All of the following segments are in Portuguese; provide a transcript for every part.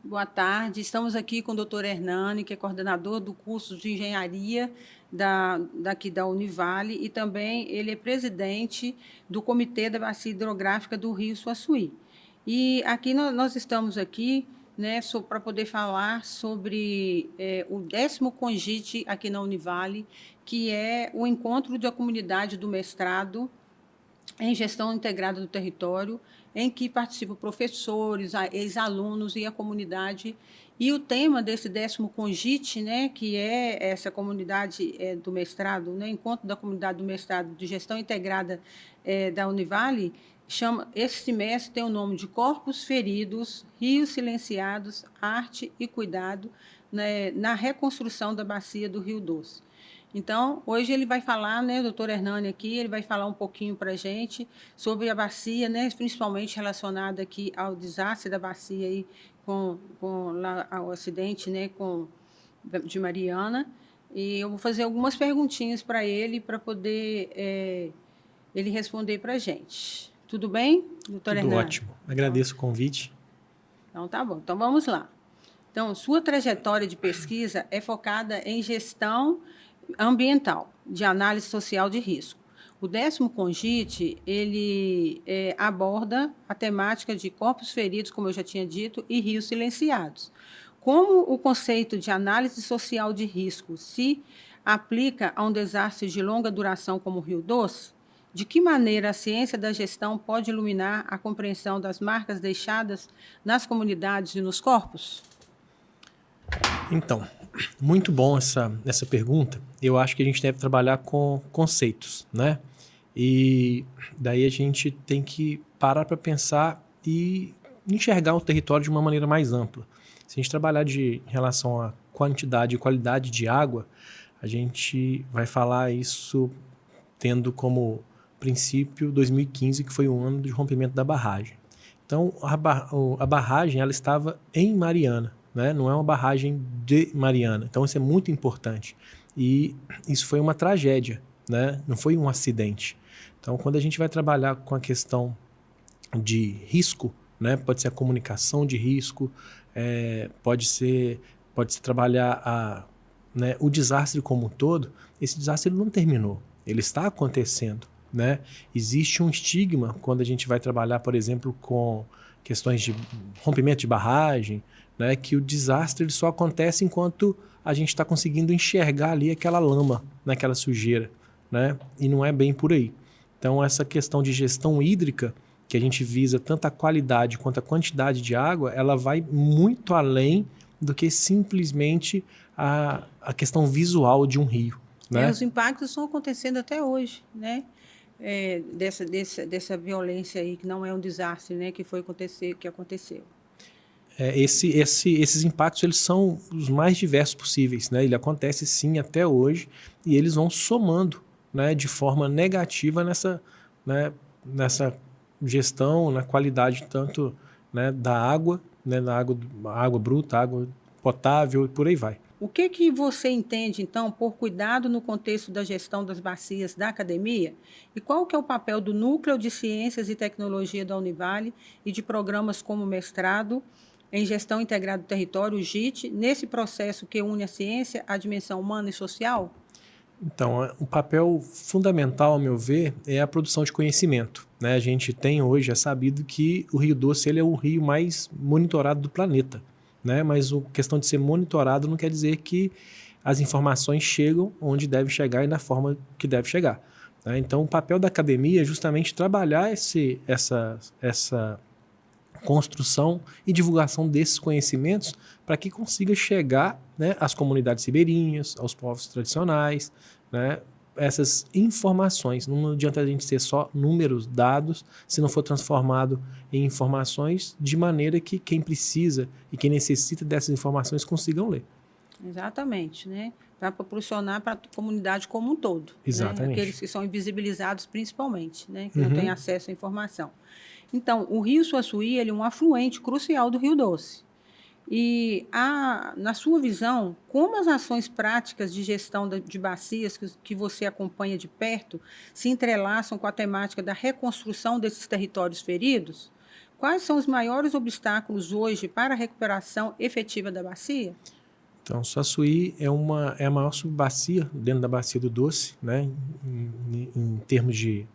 Boa tarde, estamos aqui com o doutor Hernani, que é coordenador do curso de engenharia daqui da Univale, e também ele é presidente do Comitê da Bacia Hidrográfica do Rio Suaçuí. E aqui nós estamos aqui, né, para poder falar sobre o 10º CONGITE aqui na Univale, que é o encontro da comunidade do mestrado em gestão integrada do território, em que participam professores, ex-alunos e a comunidade. E o tema desse 10º CONGITE, né, que é essa comunidade do mestrado, né, encontro da comunidade do mestrado de gestão integrada da Univale, esse semestre tem o nome de Corpos Feridos, Rios Silenciados, Arte e Cuidado, né, na reconstrução da bacia do Rio Doce. Então, hoje ele vai falar, né, o doutor Hernani aqui, ele vai falar um pouquinho para a gente sobre a bacia, né, principalmente relacionada aqui ao desastre da bacia aí, ao acidente, né, de Mariana. E eu vou fazer algumas perguntinhas para ele, para poder ele responder para a gente. Tudo bem, doutor Hernani? Tudo ótimo. Agradeço o convite. Então, tá bom. Então, vamos lá. Então, sua trajetória de pesquisa é focada em gestão ambiental, de análise social de risco. O 10º CONGITE, ele aborda a temática de corpos feridos, como eu já tinha dito, e rios silenciados. Como o conceito de análise social de risco se aplica a um desastre de longa duração como o Rio Doce, de que maneira a ciência da gestão pode iluminar a compreensão das marcas deixadas nas comunidades e nos corpos? Então, muito bom essa pergunta. Eu acho que a gente deve trabalhar com conceitos, né? E daí a gente tem que parar para pensar e enxergar o território de uma maneira mais ampla. Se a gente trabalhar em relação à quantidade e qualidade de água, a gente vai falar isso tendo como princípio 2015, que foi o ano do rompimento da barragem. Então, a barragem ela estava em Mariana, né? Não é uma barragem de Mariana. Então, isso é muito importante. E isso foi uma tragédia, né? Não foi um acidente. Então, quando a gente vai trabalhar com a questão de risco, né? Pode ser a comunicação de risco, pode ser trabalhar né, o desastre como um todo. Esse desastre não terminou, ele está acontecendo, né? Existe um estigma quando a gente vai trabalhar, por exemplo, com questões de rompimento de barragem, né, que o desastre ele só acontece enquanto a gente está conseguindo enxergar ali aquela lama, naquela sujeira, né? E não é bem por aí. Então, essa questão de gestão hídrica, que a gente visa tanto a qualidade quanto a quantidade de água, ela vai muito além do que simplesmente a questão visual de um rio, né? Os impactos estão acontecendo até hoje, né? Dessa violência aí, que não é um desastre, né? Que aconteceu. Esses impactos eles são os mais diversos possíveis, né? Ele acontece sim até hoje e eles vão somando, né, de forma negativa nessa gestão, na qualidade tanto, né, da água, né, água bruta, água potável e por aí vai. O que você entende, então, por cuidado no contexto da gestão das bacias da academia? E qual que é o papel do Núcleo de Ciências e Tecnologia da Univale e de programas como mestrado em Gestão Integrada do Território, o GIT, nesse processo que une a ciência, a dimensão humana e social? Então, o papel fundamental, ao meu ver, é a produção de conhecimento, né? A gente tem hoje, é sabido que o Rio Doce ele é o rio mais monitorado do planeta, né? Mas a questão de ser monitorado não quer dizer que as informações chegam onde deve chegar e na forma que deve chegar, né? Então, o papel da academia é justamente trabalhar essa construção e divulgação desses conhecimentos para que consiga chegar, né, às comunidades ribeirinhas, aos povos tradicionais, né, essas informações. Não adianta a gente ser só números, dados, se não for transformado em informações de maneira que quem precisa e quem necessita dessas informações consigam ler. Exatamente, né? Para proporcionar para a comunidade como um todo. Exatamente. Né? Aqueles que são invisibilizados principalmente, né? Que não têm acesso à informação. Então, o Rio Suaçuí ele é um afluente crucial do Rio Doce. E, na sua visão, como as ações práticas de gestão de bacias que você acompanha de perto se entrelaçam com a temática da reconstrução desses territórios feridos? Quais são os maiores obstáculos hoje para a recuperação efetiva da bacia? Então, Suaçuí é a maior subbacia dentro da bacia do Doce, né, em termos de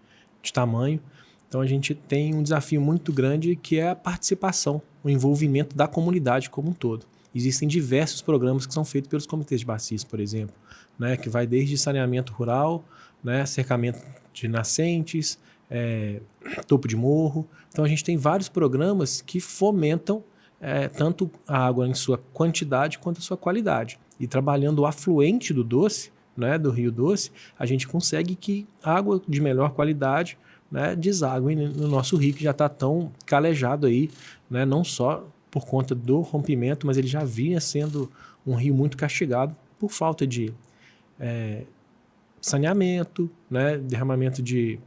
tamanho. Então, a gente tem um desafio muito grande que é a participação, o envolvimento da comunidade como um todo. Existem diversos programas que são feitos pelos comitês de bacias, por exemplo, né, que vai desde saneamento rural, né, cercamento de nascentes, topo de morro. Então, a gente tem vários programas que fomentam tanto a água em sua quantidade quanto a sua qualidade. E trabalhando o afluente do Doce, né, do Rio Doce, a gente consegue que água de melhor qualidade, né, deságue no nosso rio, que já está tão calejado aí, né, não só por conta do rompimento, mas ele já vinha sendo um rio muito castigado por falta de saneamento, né, derramamento de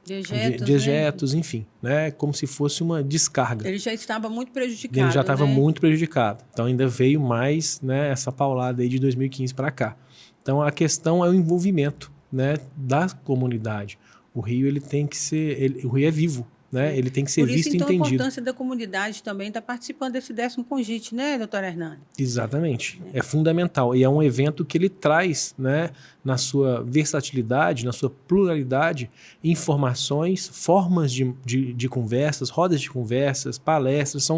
dejetos, né? Enfim, né, como se fosse uma descarga. Ele já estava muito prejudicado. Ele já estava muito prejudicado. Então ainda veio mais, né, essa paulada aí de 2015 para cá. Então a questão é o envolvimento, né, da comunidade. O rio ele tem que ser, o rio é vivo, né? Ele tem que ser visto e entendido. Por isso, então, a importância da comunidade também estar participando desse 10º Congite, né, doutor Hernani? Exatamente. É fundamental. E é um evento que ele traz, né, na sua versatilidade, na sua pluralidade, informações, formas de conversas, rodas de conversas, palestras,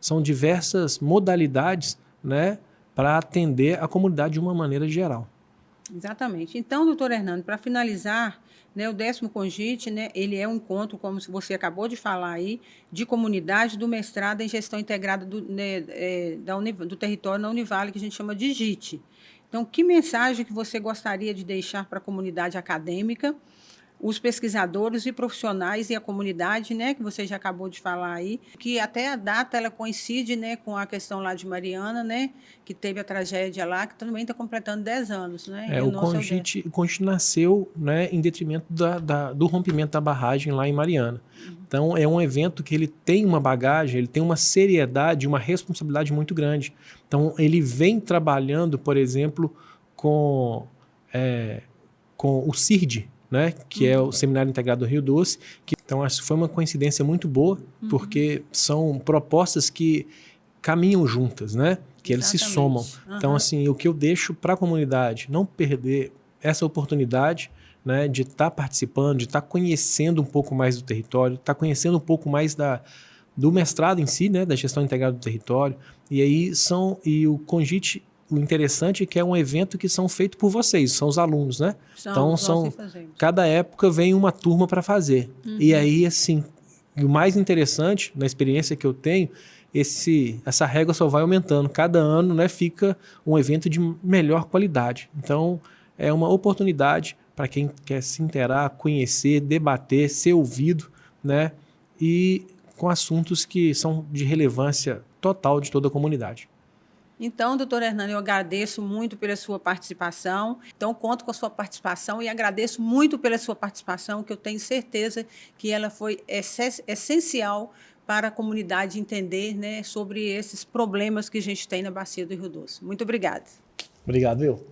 são diversas modalidades, né, para atender a comunidade de uma maneira geral. Exatamente. Então, doutor Hernani, para finalizar, né, o 10º Congite, né, ele é um encontro, como você acabou de falar aí, de comunidade do mestrado em gestão integrada do território na Univale, que a gente chama de GIT. Então, que mensagem que você gostaria de deixar para a comunidade acadêmica, os pesquisadores e profissionais e a comunidade, né, que você já acabou de falar aí, que até a data ela coincide, né, com a questão lá de Mariana, né, que teve a tragédia lá, que também está completando 10 anos. Né, o Congite nasceu, né, em detrimento do rompimento da barragem lá em Mariana. Então, é um evento que ele tem uma bagagem, ele tem uma seriedade, uma responsabilidade muito grande. Então, ele vem trabalhando, por exemplo, com o CIRD, né, que é o Seminário Integrado do Rio Doce. Então, acho que foi uma coincidência muito boa, porque são propostas que caminham juntas, né, que eles se somam. Então, assim, o que eu deixo para a comunidade, não perder essa oportunidade, né, de estar participando, de estar conhecendo um pouco mais do território, estar conhecendo um pouco mais do mestrado em si, né, da gestão integrada do território. E aí o Congite, o interessante é que é um evento que são feito por vocês, são os alunos, né? Então, cada época vem uma turma para fazer. E aí, assim, o mais interessante, na experiência que eu tenho, essa régua só vai aumentando. Cada ano, né, fica um evento de melhor qualidade. Então, é uma oportunidade para quem quer se inteirar, conhecer, debater, ser ouvido, né? E com assuntos que são de relevância total de toda a comunidade. Então, doutor Hernani, eu agradeço muito pela sua participação. Então, conto com a sua participação e agradeço muito pela sua participação, que eu tenho certeza que ela foi essencial para a comunidade entender, né, sobre esses problemas que a gente tem na Bacia do Rio Doce. Muito obrigada. Obrigado, eu.